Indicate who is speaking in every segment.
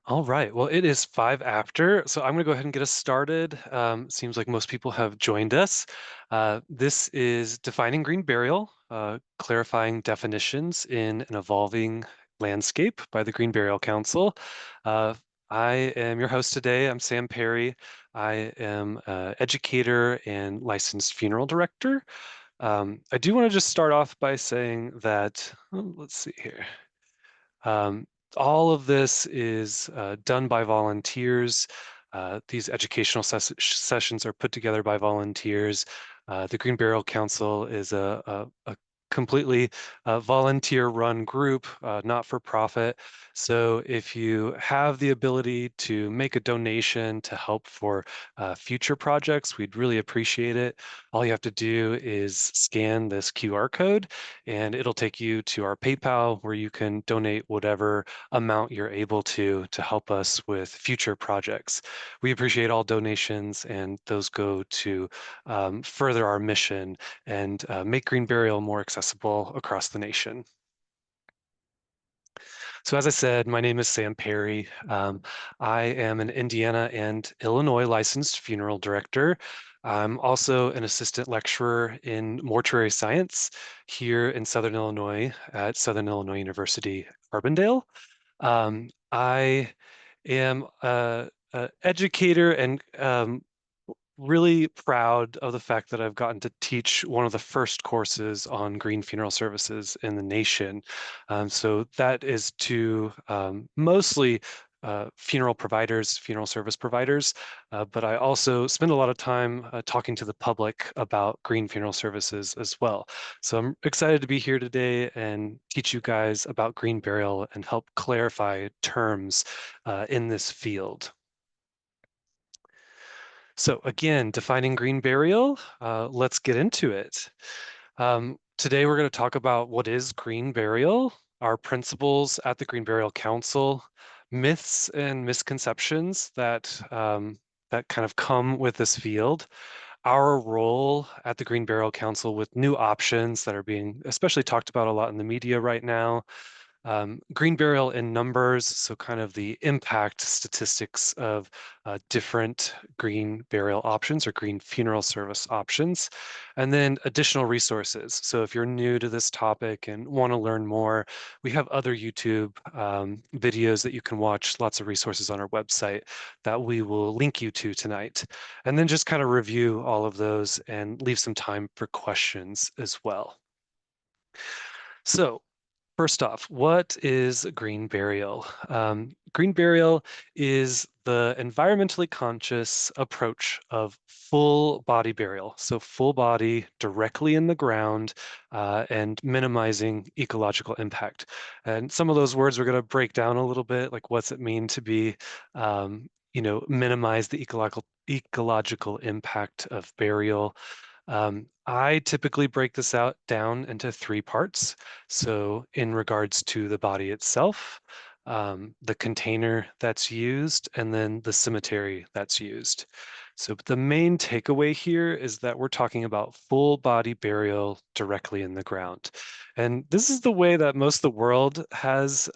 Speaker 1: All right. Well, it is 5 after, so I'm going to go ahead and get us started. Seems like most people have joined us. This is Defining Green Burial, clarifying definitions in an evolving landscape by the Green Burial Council. Uh, I am your host today. I'm Sam Perry. I am an educator and licensed funeral director. I do want to just start off by saying that, let's see here. Um, all of this is done by volunteers. These educational sessions are put together by volunteers. The Green Burial Council is a completely volunteer-run group, not for profit. So if you have the ability to make a donation to help for future projects, we'd really appreciate it. All you have to do is scan this QR code and it'll take you to our PayPal where you can donate whatever amount you're able to help us with future projects. We appreciate all donations, and those go to further our mission and make green burial more accessible across the nation. So as I said, my name is Sam Perry. I am an Indiana and Illinois licensed funeral director. I'm also an assistant lecturer in mortuary science here in Southern Illinois at Southern Illinois University, Carbondale. I am a educator and really proud of the fact that I've gotten to teach one of the first courses on green funeral services in the nation. So that is to mostly funeral providers, funeral service providers, but I also spend a lot of time talking to the public about green funeral services as well. So I'm excited to be here today and teach you guys about green burial and help clarify terms in this field. So again, defining green burial, let's get into it. Today we're going to talk about what is green burial, our principles at the Green Burial Council, myths and misconceptions that kind of come with this field, our role at the Green Burial Council with new options that are being especially talked about a lot in the media right now, green burial in numbers, so kind of the impact statistics of different green burial options or green funeral service options, and then additional resources. So if you're new to this topic and want to learn more, we have other YouTube videos that you can watch, lots of resources on our website that we will link you to tonight. And then just kind of review all of those and leave some time for questions as well. So first off, what is green burial? Green burial is the environmentally conscious approach of full body burial. So full body directly in the ground and minimizing ecological impact. And some of those words we're going to break down a little bit, like what's it mean to be, minimize the ecological impact of burial. I typically break this out down into three parts. So in regards to the body itself, the container that's used, and then the cemetery that's used. So the main takeaway here is that we're talking about full body burial directly in the ground. And this is the way that most of the world has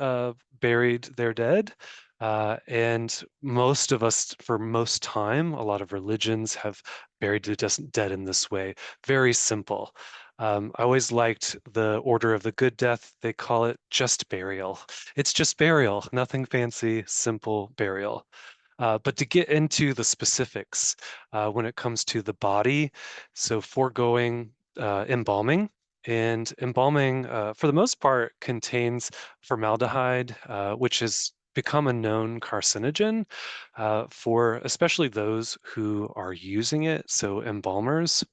Speaker 1: buried their dead. And most of us, for most time, a lot of religions have buried the dead in this way. Very simple. I always liked the order of the good death. They call it just burial. It's just burial, nothing fancy, simple burial. But to get into the specifics when it comes to the body, so foregoing embalming. And embalming, for the most part, contains formaldehyde, which has become a known carcinogen for especially those who are using it, so embalmers.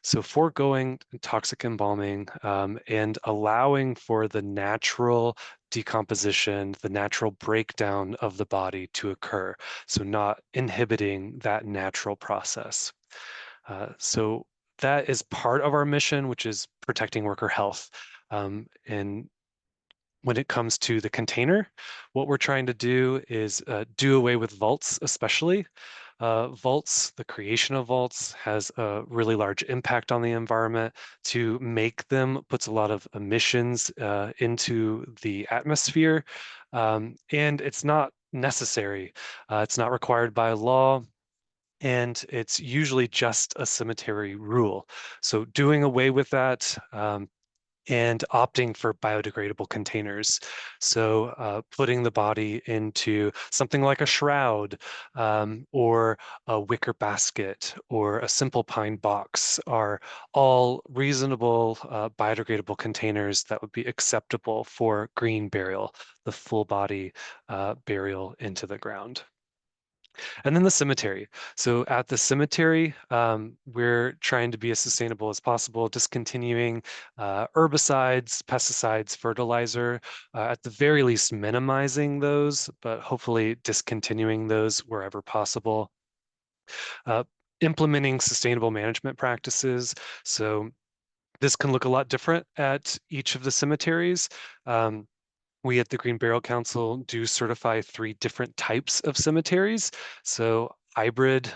Speaker 1: So foregoing toxic embalming and allowing for the natural decomposition, the natural breakdown of the body to occur. So not inhibiting that natural process. So that is part of our mission, which is protecting worker health. And when it comes to the container, what we're trying to do is do away with vaults, especially. Vaults, the creation of vaults has a really large impact on the environment. To make them puts a lot of emissions into the atmosphere. And it's not necessary. It's not required by law, and it's usually just a cemetery rule. So doing away with that, and opting for biodegradable containers. So putting the body into something like a shroud, or a wicker basket or a simple pine box are all reasonable biodegradable containers that would be acceptable for green burial, the full body burial into the ground. And then the cemetery. So at the cemetery, we're trying to be as sustainable as possible, discontinuing herbicides, pesticides, fertilizer, at the very least minimizing those, but hopefully discontinuing those wherever possible. Uh, Implementing sustainable management practices. So this can look a lot different at each of the cemeteries. Um, we at the Green Burial Council do certify three different types of cemeteries. So hybrid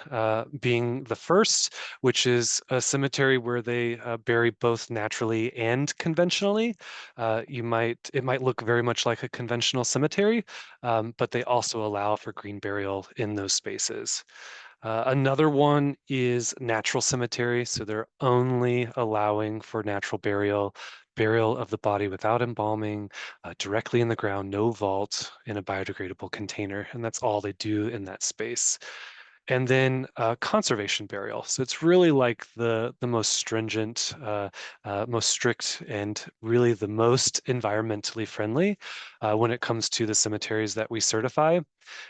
Speaker 1: being the first, which is a cemetery where they bury both naturally and conventionally. It might look very much like a conventional cemetery, but they also allow for green burial in those spaces. Another one is natural cemetery. So they're only allowing for natural burial, burial of the body without embalming, directly in the ground, no vault in a biodegradable container. And that's all they do in that space. And then conservation burial. So it's really like the most stringent, most strict, and really the most environmentally friendly when it comes to the cemeteries that we certify.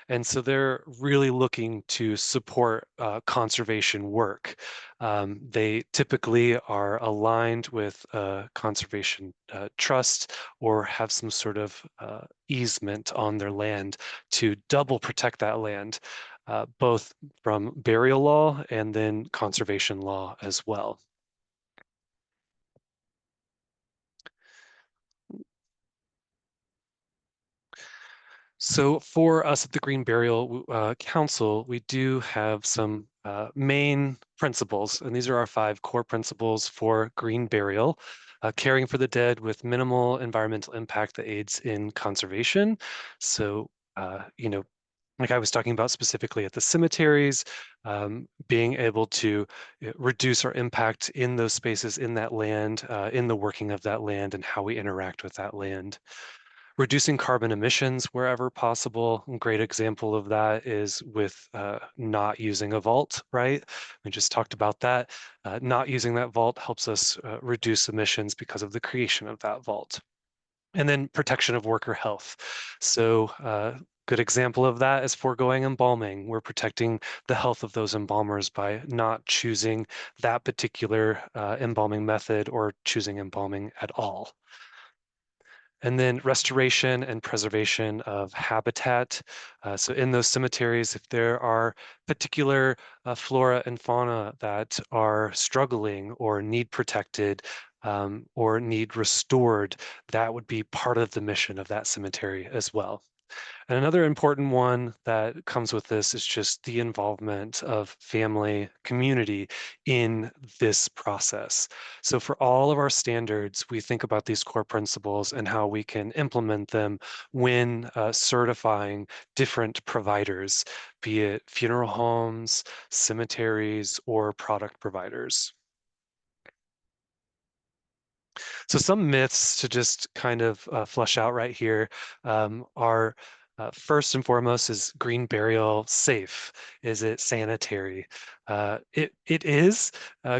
Speaker 1: And so they're really looking to support conservation work. They typically are aligned with a conservation trust or have some sort of easement on their land to double protect that land, both from burial law and then conservation law as well. So for us at the Green Burial Council, we do have some main principles, and these are our five core principles for green burial: caring for the dead with minimal environmental impact that aids in conservation. So, like I was talking about specifically at the cemeteries, being able to reduce our impact in those spaces, in that land, in the working of that land, and how we interact with that land. Reducing carbon emissions wherever possible. A great example of that is with not using a vault, right? We just talked about that. Not using that vault helps us reduce emissions because of the creation of that vault. And then protection of worker health. So good example of that is foregoing embalming. We're protecting the health of those embalmers by not choosing that particular embalming method or choosing embalming at all. And then restoration and preservation of habitat. So in those cemeteries, if there are particular flora and fauna that are struggling or need protected, or need restored, that would be part of the mission of that cemetery as well. And another important one that comes with this is just the involvement of family, community in this process. So for all of our standards, we think about these core principles and how we can implement them when certifying different providers, be it funeral homes, cemeteries, or product providers. So some myths to just kind of flush out right here are first and foremost, is green burial safe? Is it sanitary? It is.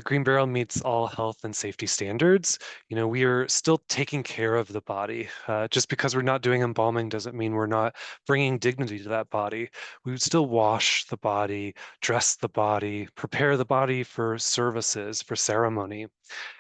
Speaker 1: Green burial meets all health and safety standards. We are still taking care of the body. Just because we're not doing embalming doesn't mean we're not bringing dignity to that body. We would still wash the body, dress the body, prepare the body for services, for ceremony.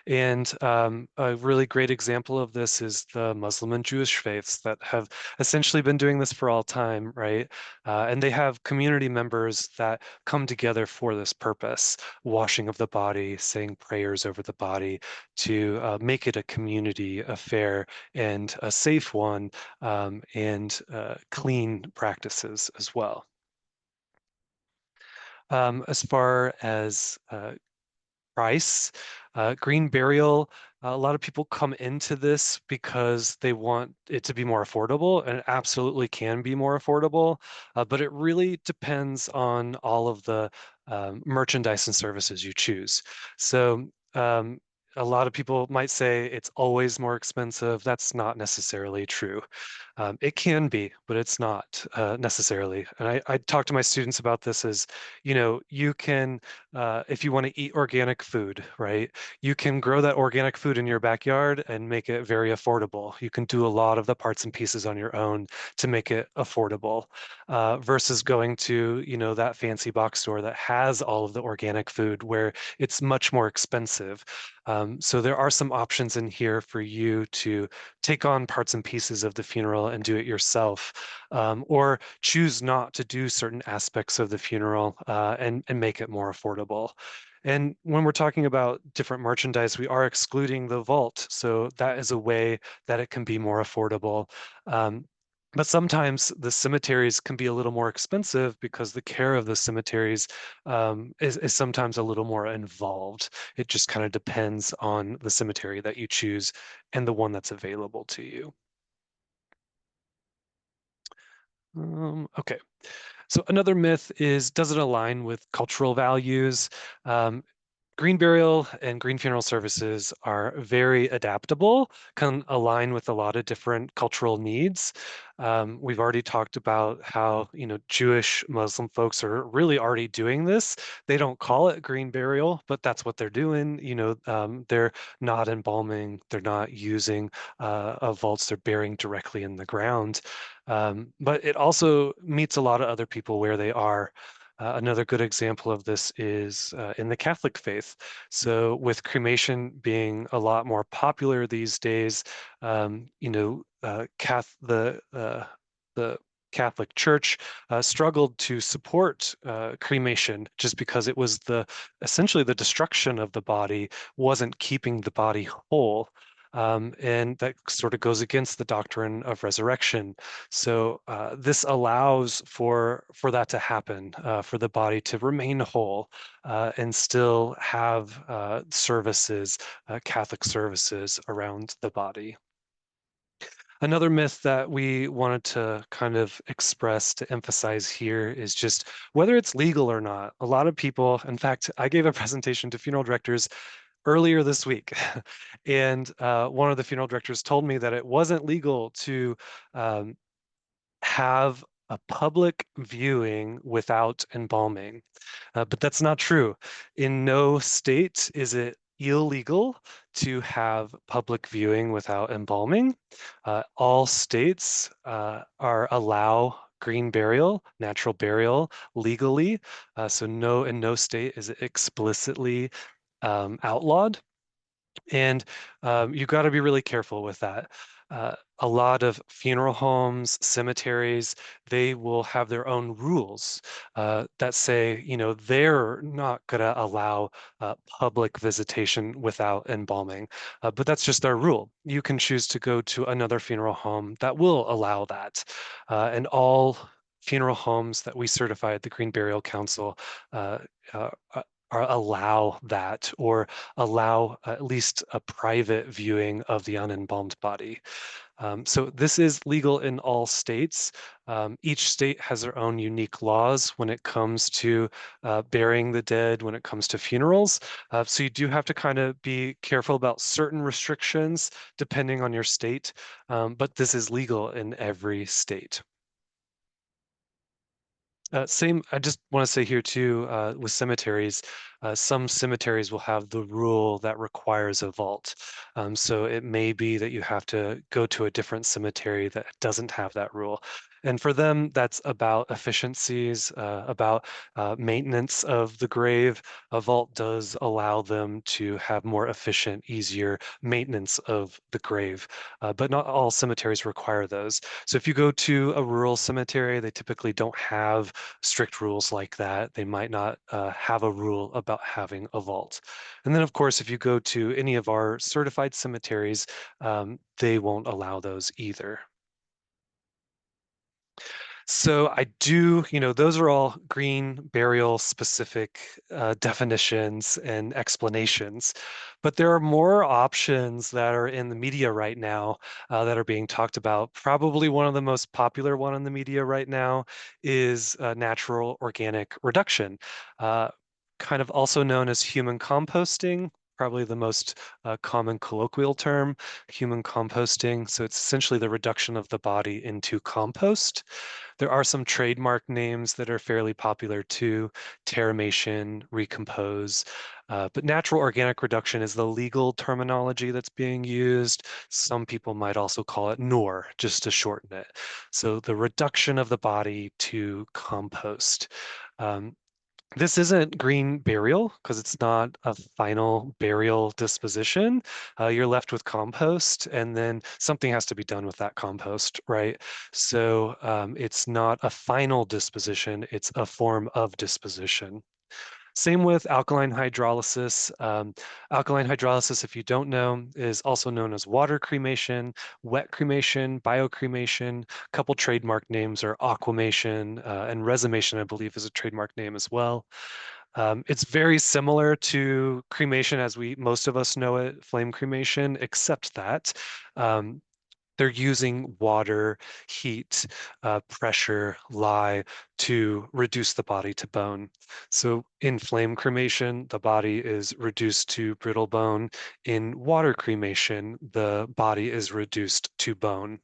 Speaker 1: And a really great example of this is the Muslim and Jewish faiths that have essentially been doing this for all time, right? And they have community members that come together for this purpose: washing of the body, saying prayers over the body, to make it a community affair and a safe one, and clean practices as well. As far as price, green burial A lot of people come into this because they want it to be more affordable, and it absolutely can be more affordable, but it really depends on all of the merchandise and services you choose. So, a lot of people might say it's always more expensive. That's not necessarily true. It can be, but it's not necessarily. And I talk to my students about this as, you can, if you want to eat organic food, right? You can grow that organic food in your backyard and make it very affordable. You can do a lot of the parts and pieces on your own to make it affordable, versus going to, that fancy box store that has all of the organic food where it's much more expensive. So there are some options in here for you to take on parts and pieces of the funeral and do it yourself, or choose not to do certain aspects of the funeral, and make it more affordable. And when we're talking about different merchandise, we are excluding the vault. So that is a way that it can be more affordable. Um, but sometimes the cemeteries can be a little more expensive because the care of the cemeteries is sometimes a little more involved. It just kind of depends on the cemetery that you choose and the one that's available to you. Okay. So another myth is, does it align with cultural values? Um, Green burial and green funeral services are very adaptable, can align with a lot of different cultural needs. We've already talked about how, Jewish Muslim folks are really already doing this. They don't call it green burial, but that's what they're doing. They're not embalming, they're not using vaults, they're burying directly in the ground. But it also meets a lot of other people where they are. Another good example of this is in the Catholic faith. So, with cremation being a lot more popular these days, the Catholic Church struggled to support cremation just because it was essentially the destruction of the body wasn't keeping the body whole. And that sort of goes against the doctrine of resurrection. So this allows for that to happen, for the body to remain whole, and still have services, Catholic services around the body. Another myth that we wanted to kind of express to emphasize here is just whether it's legal or not. A lot of people, in fact, I gave a presentation to funeral directors earlier this week, and one of the funeral directors told me that it wasn't legal to um, have a public viewing without embalming. But that's not true. In no state is it illegal to have public viewing without embalming. All states are allow green burial, natural burial legally. So no, in no state is it explicitly outlawed. And you got to be really careful with that. A lot of funeral homes, cemeteries, they will have their own rules that say, they're not going to allow public visitation without embalming. But that's just their rule. You can choose to go to another funeral home that will allow that. And all funeral homes that we certify at the Green Burial Council uh, uh, allow that, or allow at least a private viewing of the unembalmed body. So this is legal in all states. Each state has their own unique laws when it comes to burying the dead, when it comes to funerals. So you do have to kind of be careful about certain restrictions depending on your state, but this is legal in every state. Same, I just want to say here too, with cemeteries, some cemeteries will have the rule that requires a vault. So it may be that you have to go to a different cemetery that doesn't have that rule. And for them, that's about efficiencies, about maintenance of the grave. A vault does allow them to have more efficient, easier maintenance of the grave, but not all cemeteries require those. So if you go to a rural cemetery, they typically don't have strict rules like that. They might not have a rule about having a vault. And then, of course, if you go to any of our certified cemeteries, they won't allow those either. So I do, those are all green burial specific definitions and explanations. But there are more options that are in the media right now that are being talked about. Probably one of the most popular one in the media right now is natural organic reduction, uh, kind of also known as human composting. Probably the most common colloquial term, human composting. So it's essentially the reduction of the body into compost. There are some trademark names that are fairly popular too, terramation, recompose, but natural organic reduction is the legal terminology that's being used. Some people might also call it NOR, just to shorten it. So the reduction of the body to compost. Um, this isn't green burial because it's not a final burial disposition. You're left with compost, and then something has to be done with that compost, right? So it's not a final disposition, it's a form of disposition. Same with alkaline hydrolysis. Alkaline hydrolysis, if you don't know, is also known as water cremation, wet cremation, biocremation. A couple trademark names are aquamation and resumation, I believe, is a trademark name as well. It's very similar to cremation as most of us know it, flame cremation, except that um, they're using water, heat, pressure, lye to reduce the body to bone. So in flame cremation, the body is reduced to brittle bone. In water cremation, the body is reduced to bone.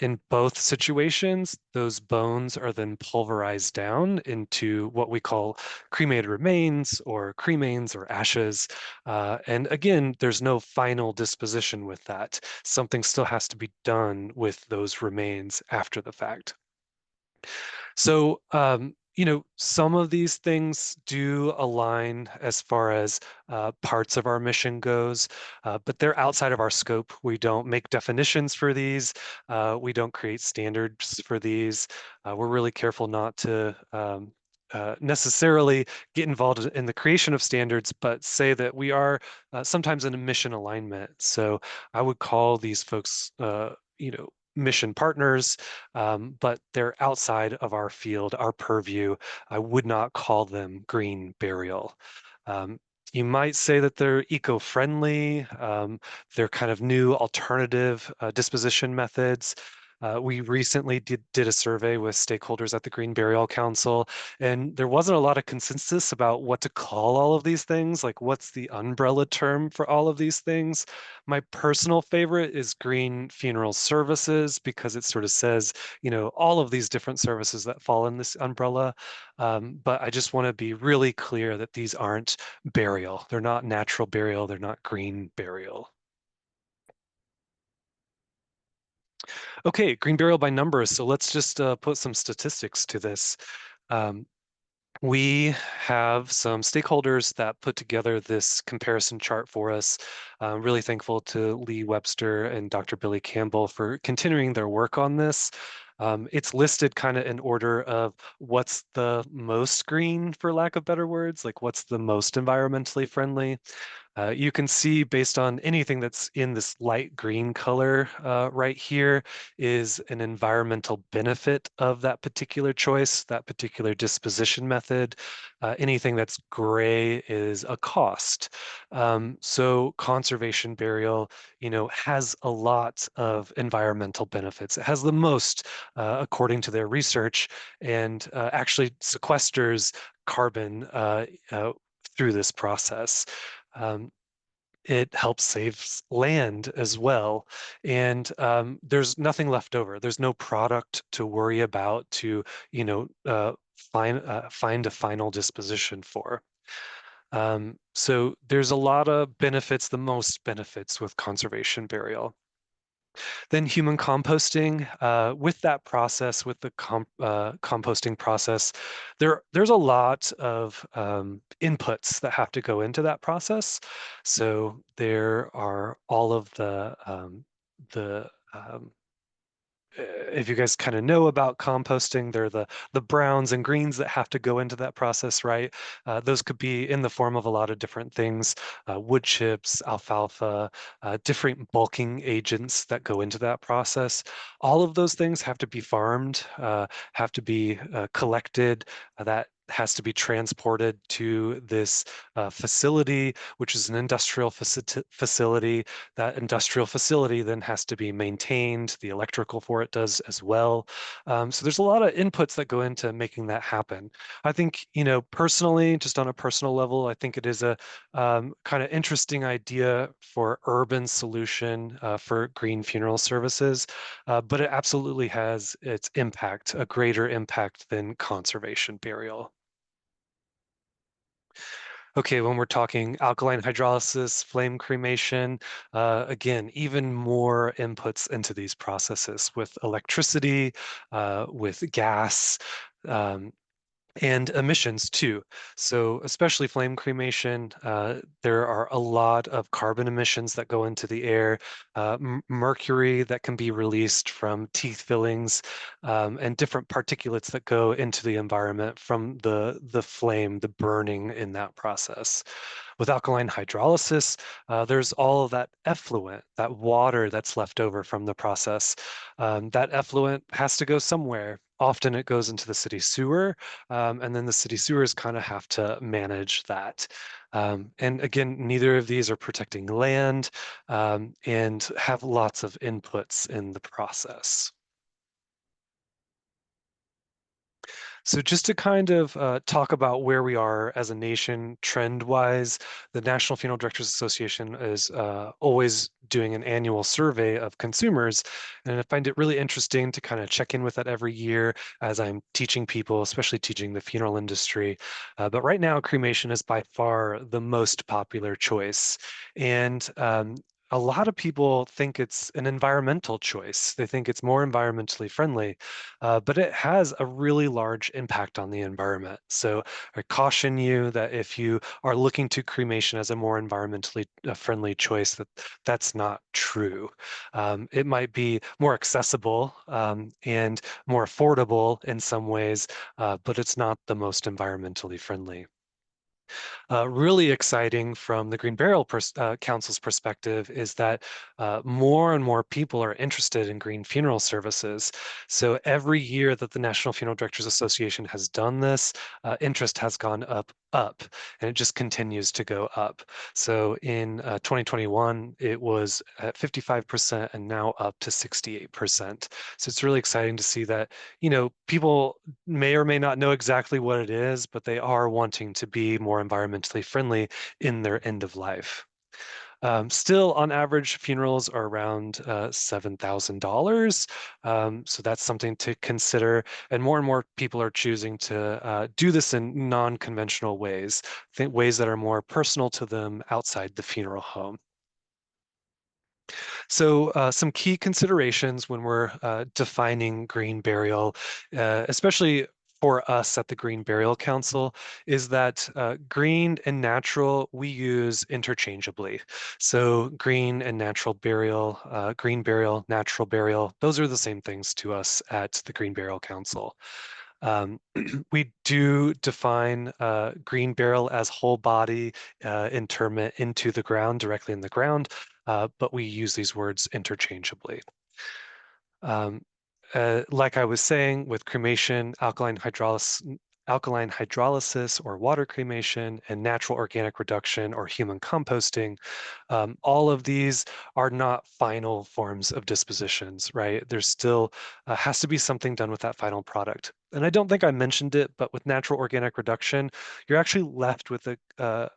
Speaker 1: In both situations, those bones are then pulverized down into what we call cremated remains or cremains or ashes. And again, there's no final disposition with that. Something still has to be done with those remains after the fact. So, some of these things do align as far as parts of our mission goes, but they're outside of our scope. We don't make definitions for these. We don't create standards for these. We're really careful not to necessarily get involved in the creation of standards, but say that we are sometimes in a mission alignment. So I would call these folks, mission partners, but they're outside of our field, our purview. I would not call them green burial. Um, you might say that they're eco-friendly. They're kind of new alternative disposition methods. We recently did a survey with stakeholders at the Green Burial Council, and there wasn't a lot of consensus about what to call all of these things, like what's the umbrella term for all of these things. My personal favorite is Green Funeral Services because it sort of says, all of these different services that fall in this umbrella. But I just want to be really clear that these aren't burial. They're not natural burial. They're not green burial. Okay, green burial by numbers. So let's just put some statistics to this. Um, we have some stakeholders that put together this comparison chart for us. I'm really thankful to Lee Webster and Dr. Billy Campbell for continuing their work on this. It's listed kind of in order of what's the most green, for lack of better words, like what's the most environmentally friendly. You can see based on anything that's in this light green color right here is an environmental benefit of that particular choice, that particular disposition method. Anything that's gray is a cost. So conservation burial, has a lot of environmental benefits. It has the most, according to their research, and actually sequesters carbon through this process. Um, it helps save land as well. And there's nothing left over. There's no product to worry about to, find a final disposition for. So there's a lot of benefits, the most benefits with conservation burial. Then human composting, with that process, with the composting process, there's a lot of inputs that have to go into that process. So there are all of the if you guys kind of know about composting, they're the browns and greens that have to go into that process, right? Those could be in the form of a lot of different things, wood chips, alfalfa, different bulking agents that go into that process. All of those things have to be farmed, have to be collected. That has to be transported to this facility, which is an industrial facility. That industrial facility then has to be maintained. The electrical for it does as well. So there's a lot of inputs that go into making that happen. I think, personally, just on a personal level, I think it is a kind of interesting idea for urban solution for green funeral services, but it absolutely has its impact, a greater impact than conservation burial. Okay, when we're talking alkaline hydrolysis, flame cremation, again, even more inputs into these processes with electricity, with gas, um, and emissions too. So especially flame cremation, there are a lot of carbon emissions that go into the air, mercury that can be released from teeth fillings, and different particulates that go into the environment from the flame, the burning in that process. With alkaline hydrolysis, there's all of that effluent, that water that's left over from the process. That effluent has to go somewhere. Often it goes into the city sewer, and then the city sewers kind of have to manage that. And again, neither of these are protecting land, and have lots of inputs in the process. So just to kind of talk about where we are as a nation trend-wise, the National Funeral Directors Association is always doing an annual survey of consumers, and I find it really interesting to kind of check in with that every year as I'm teaching people, especially teaching the funeral industry. But right now, cremation is by far the most popular choice, and a lot of people think it's an environmental choice. They think it's more environmentally friendly, but it has a really large impact on the environment. So I caution you that if you are looking to cremation as a more environmentally friendly choice, that's not true. It might be more accessible and more affordable in some ways, but it's not the most environmentally friendly. Really exciting from the Green Burial Council's perspective is that more and more people are interested in green funeral services. So every year that the National Funeral Directors Association has done this, interest has gone up, and it just continues to go up. So in 2021, it was at 55% and now up to 68%. So it's really exciting to see that, people may or may not know exactly what it is, but they are wanting to be more environmentally friendly in their end of life. Still, on average, funerals are around $7,000. So that's something to consider. And more people are choosing to do this in non-conventional ways, ways that are more personal to them outside the funeral home. So, some key considerations when we're defining green burial, especially for us at the Green Burial Council, is that green and natural we use interchangeably. So, green burial, natural burial, those are the same things to us at the Green Burial Council. Um, we do define green burial as whole body interment into the ground, directly in the ground, but we use these words interchangeably. Um, like I was saying, with cremation, alkaline hydrolysis or water cremation, and natural organic reduction or human composting, all of these are not final forms of dispositions, right? There's still has to be something done with that final product. And I don't think I mentioned it, but with natural organic reduction, you're actually left with a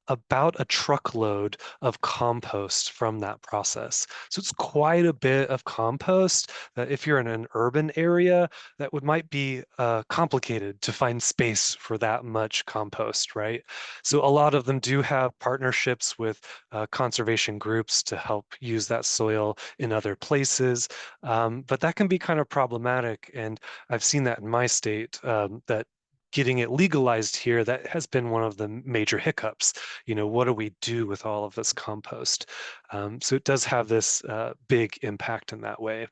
Speaker 1: about a truckload of compost from that process. So it's quite a bit of compost that if you're in an urban area, that might be complicated to find space for that much compost, right? So a lot of them do have partnerships with conservation groups to help use that soil in other places, but that can be kind of problematic. And I've seen that in my state, that getting it legalized here, that has been one of the major hiccups. What do we do with all of this compost? So it does have this big impact in that way.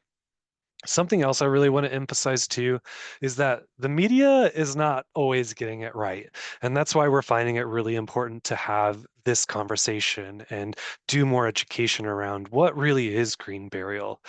Speaker 1: Something else I really want to emphasize too is that the media is not always getting it right. And that's why we're finding it really important to have this conversation and do more education around what really is green burial.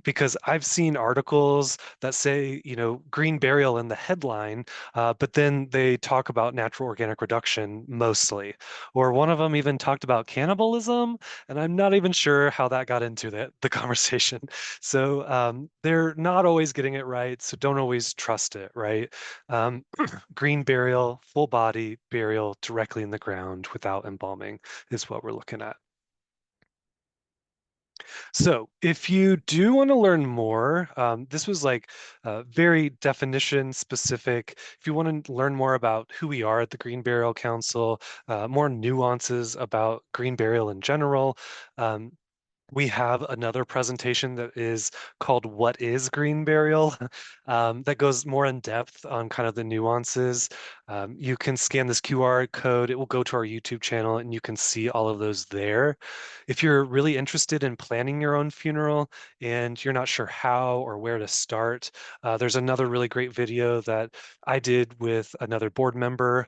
Speaker 1: Because I've seen articles that say, green burial in the headline, but then they talk about natural organic reduction mostly. Or one of them even talked about cannibalism, and I'm not even sure how that got into the conversation. So they're not always getting it right, so don't always trust it, right? Um, Green burial, full body burial directly in the ground without embalming is what we're looking at. So if you do want to learn more, this was like very definition specific. If you want to learn more about who we are at the Green Burial Council, more nuances about green burial in general, um, we have another presentation that is called What is Green Burial? That goes more in depth on kind of the nuances. You can scan this QR code, it will go to our YouTube channel, and you can see all of those there. If you're really interested in planning your own funeral and you're not sure how or where to start, there's another really great video that I did with another board member.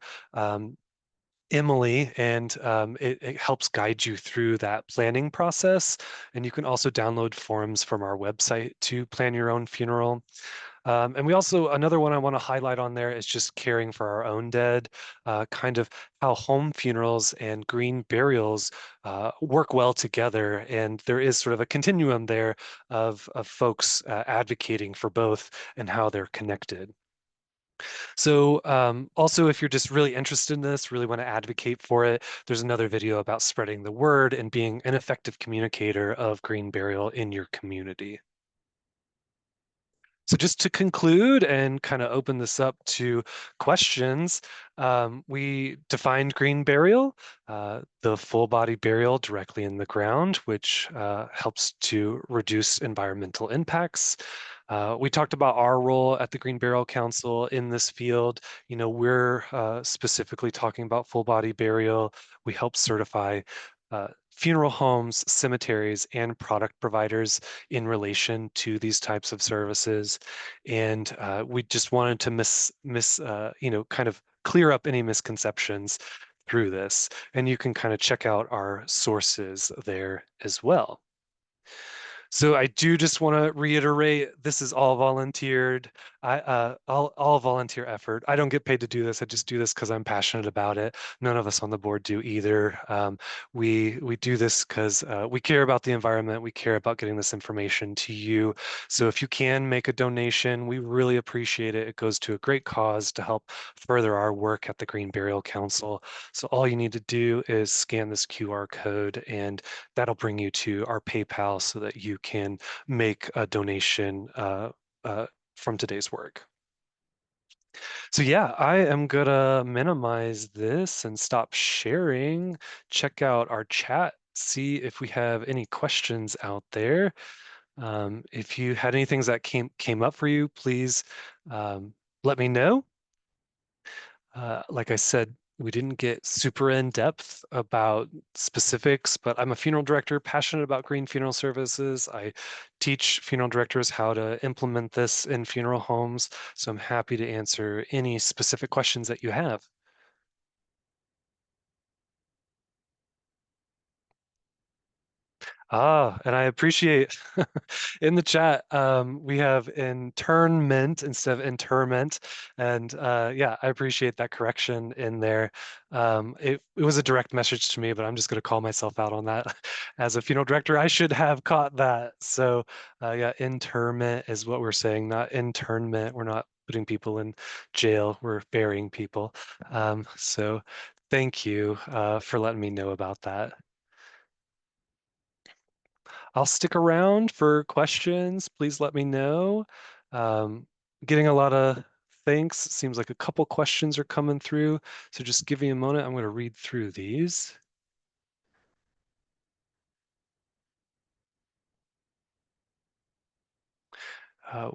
Speaker 1: Emily, and it helps guide you through that planning process. And you can also download forms from our website to plan your own funeral. And we also, another one I want to highlight on there is just caring for our own dead, kind of how home funerals and green burials work well together. And there is sort of a continuum there of folks advocating for both and how they're connected. So also, if you're just really interested in this, really want to advocate for it, there's another video about spreading the word and being an effective communicator of green burial in your community. So just to conclude and kind of open this up to questions, we defined green burial, the full body burial directly in the ground, which helps to reduce environmental impacts. We talked about our role at the Green Burial Council in this field. We're specifically talking about full body burial. We help certify funeral homes, cemeteries, and product providers in relation to these types of services. And we just wanted to kind of clear up any misconceptions through this. And you can kind of check out our sources there as well. So I do just want to reiterate, this is all volunteered. All volunteer effort. I don't get paid to do this. I just do this because I'm passionate about it. None of us on the board do either. We do this because we care about the environment. We care about getting this information to you. So if you can make a donation, we really appreciate it. It goes to a great cause to help further our work at the Green Burial Council. So all you need to do is scan this QR code and that'll bring you to our PayPal so that you can make a donation uh, from today's work. So yeah, I am gonna minimize this and stop sharing. Check out our chat, see if we have any questions out there. If you had any things that came up for you, please let me know. Like I said, we didn't get super in depth about specifics, but I'm a funeral director passionate about green funeral services. I teach funeral directors how to implement this in funeral homes. So I'm happy to answer any specific questions that you have. And I appreciate in the chat, we have internment instead of interment. And yeah, I appreciate that correction in there. It was a direct message to me, but I'm just going to call myself out on that. As a funeral director, I should have caught that. So yeah, interment is what we're saying, not internment. We're not putting people in jail, we're burying people. So thank you for letting me know about that. I'll stick around for questions. Please let me know. Um, Getting a lot of thanks. Seems like a couple questions are coming through. So just give me a moment. I'm going to read through these.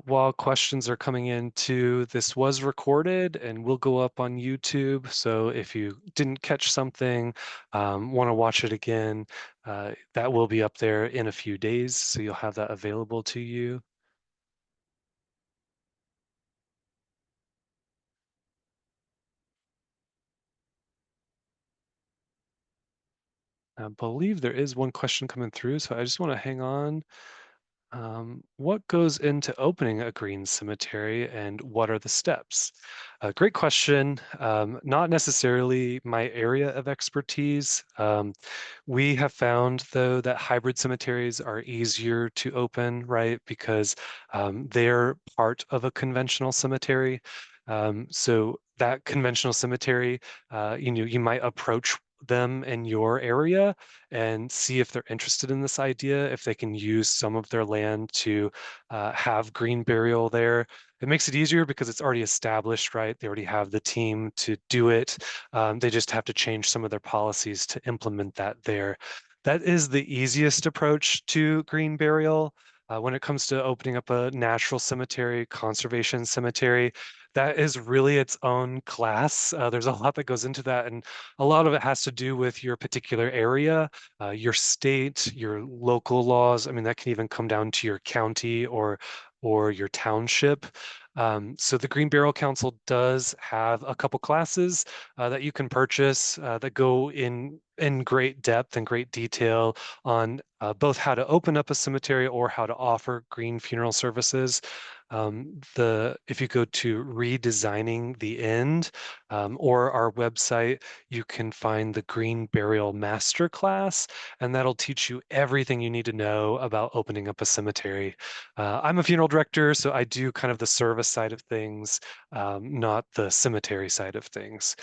Speaker 1: While questions are coming in too, this was recorded and will go up on YouTube. So if you didn't catch something, want to watch it again, that will be up there in a few days. So you'll have that available to you. I believe there is one question coming through, so I just want to hang on. What goes into opening a green cemetery and what are the steps? Great question. Not necessarily my area of expertise. We have found, though, that hybrid cemeteries are easier to open, right? Because they're part of a conventional cemetery. So that conventional cemetery, you might approach them in your area and see if they're interested in this idea, if they can use some of their land to have green burial there. It makes it easier because it's already established, right? They already have the team to do it. They just have to change some of their policies to implement that there. That is the easiest approach to green burial. When it comes to opening up a natural cemetery, conservation cemetery, that is really its own class. There's a lot that goes into that, and a lot of it has to do with your particular area, your state, your local laws. I mean, that can even come down to your county or your township. So the Green Burial Council does have a couple classes that you can purchase that go in great depth and great detail on both how to open up a cemetery or how to offer green funeral services. The if you go to redesigning the end or our website, you can find the Green Burial Masterclass, and that'll teach you everything you need to know about opening up a cemetery. I'm a funeral director, so I do kind of the service side of things, not the cemetery side of things.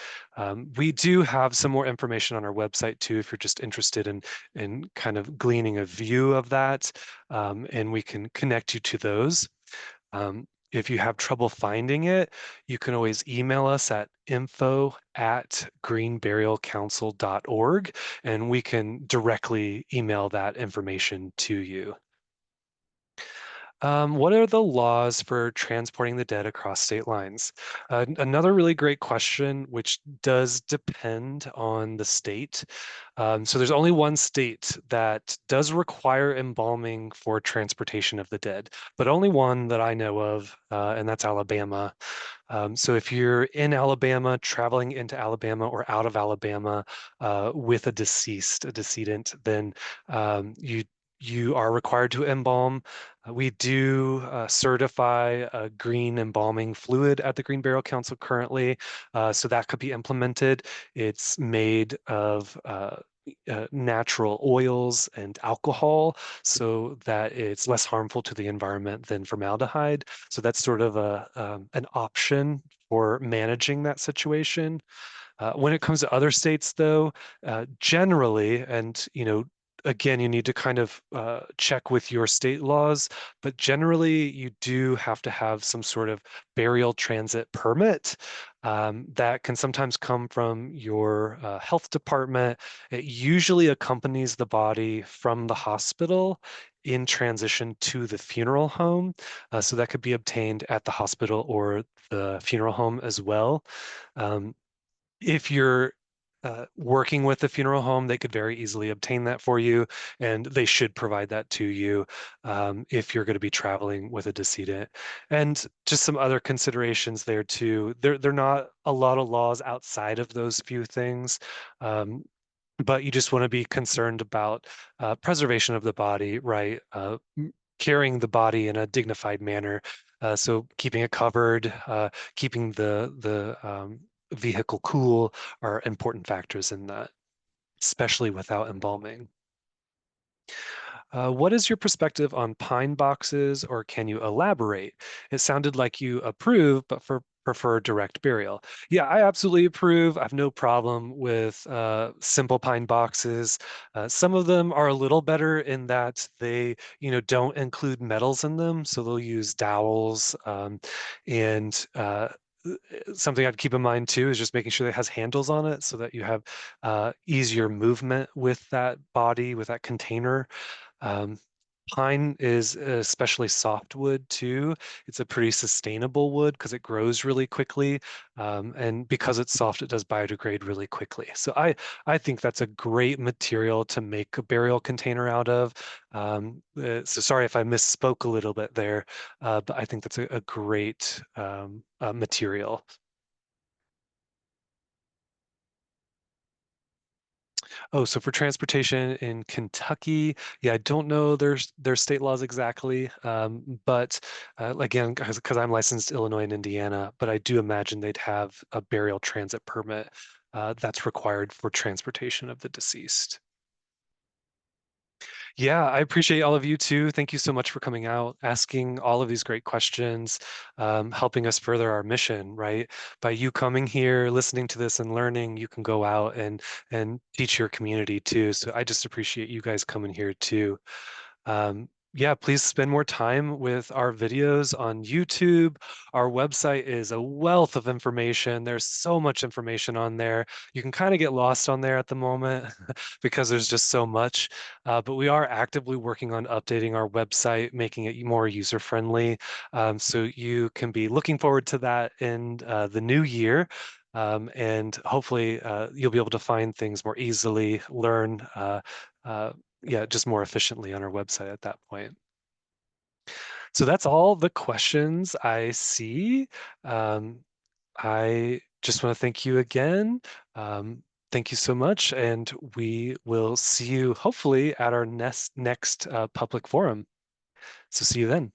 Speaker 1: We do have some more information on our website too, if you're just interested in kind of gleaning a view of that, and we can connect you to those. If you have trouble finding it, you can always email us at info@greenburialcouncil.org, and we can directly email that information to you. What are the laws for transporting the dead across state lines? Another really great question, which does depend on the state. So there's only one state that does require embalming for transportation of the dead, but only one that I know of, and that's Alabama. So if you're in Alabama, traveling into Alabama or out of Alabama with a decedent, then you are required to embalm. We do certify a green embalming fluid at the Green Burial Council currently, so that could be implemented. It's made of natural oils and alcohol so that it's less harmful to the environment than formaldehyde. So that's sort of an option for managing that situation. When it comes to other states, though, generally, and again, you need to kind of check with your state laws, but generally, you do have to have some sort of burial transit permit that can sometimes come from your health department. It usually accompanies the body from the hospital in transition to the funeral home. So that could be obtained at the hospital or the funeral home as well. Um, if you're working with the funeral home, they could very easily obtain that for you, and they should provide that to you if you're going to be traveling with a decedent. And just some other considerations there too. There are not a lot of laws outside of those few things. Um, but you just want to be concerned about preservation of the body, right? Carrying the body in a dignified manner. So keeping it covered, keeping the vehicle cool are important factors in that, especially without embalming. What is your perspective on pine boxes, or can you elaborate? It sounded like you approve, but prefer direct burial. Yeah, I absolutely approve. I have no problem with simple pine boxes. Some of them are a little better in that they, don't include metals in them, so they'll use dowels and something I'd keep in mind too is just making sure that it has handles on it so that you have easier movement with that body, with that container. Um, Pine is especially softwood too. It's a pretty sustainable wood because it grows really quickly, and because it's soft, it does biodegrade really quickly. So I think that's a great material to make a burial container out of. So sorry if I misspoke a little bit there, but I think that's a great material. Oh, so for transportation in Kentucky, yeah, I don't know their state laws exactly, but again, because I'm licensed Illinois and Indiana, but I do imagine they'd have a burial transit permit that's required for transportation of the deceased. Yeah, I appreciate all of you too. Thank you so much for coming out, asking all of these great questions, helping us further our mission, right? By you coming here, listening to this and learning, you can go out and teach your community too. So I just appreciate you guys coming here too. Yeah, please spend more time with our videos on YouTube. Our website is a wealth of information. There's so much information on there. You can kind of get lost on there at the moment because there's just so much. But we are actively working on updating our website, making it more user-friendly. So you can be looking forward to that in the new year. And hopefully you'll be able to find things more easily, learn uh, yeah, just more efficiently on our website at that point. So that's all the questions I see. Um, I just want to thank you again. Thank you so much, and we will see you hopefully at our next public forum. So see you then.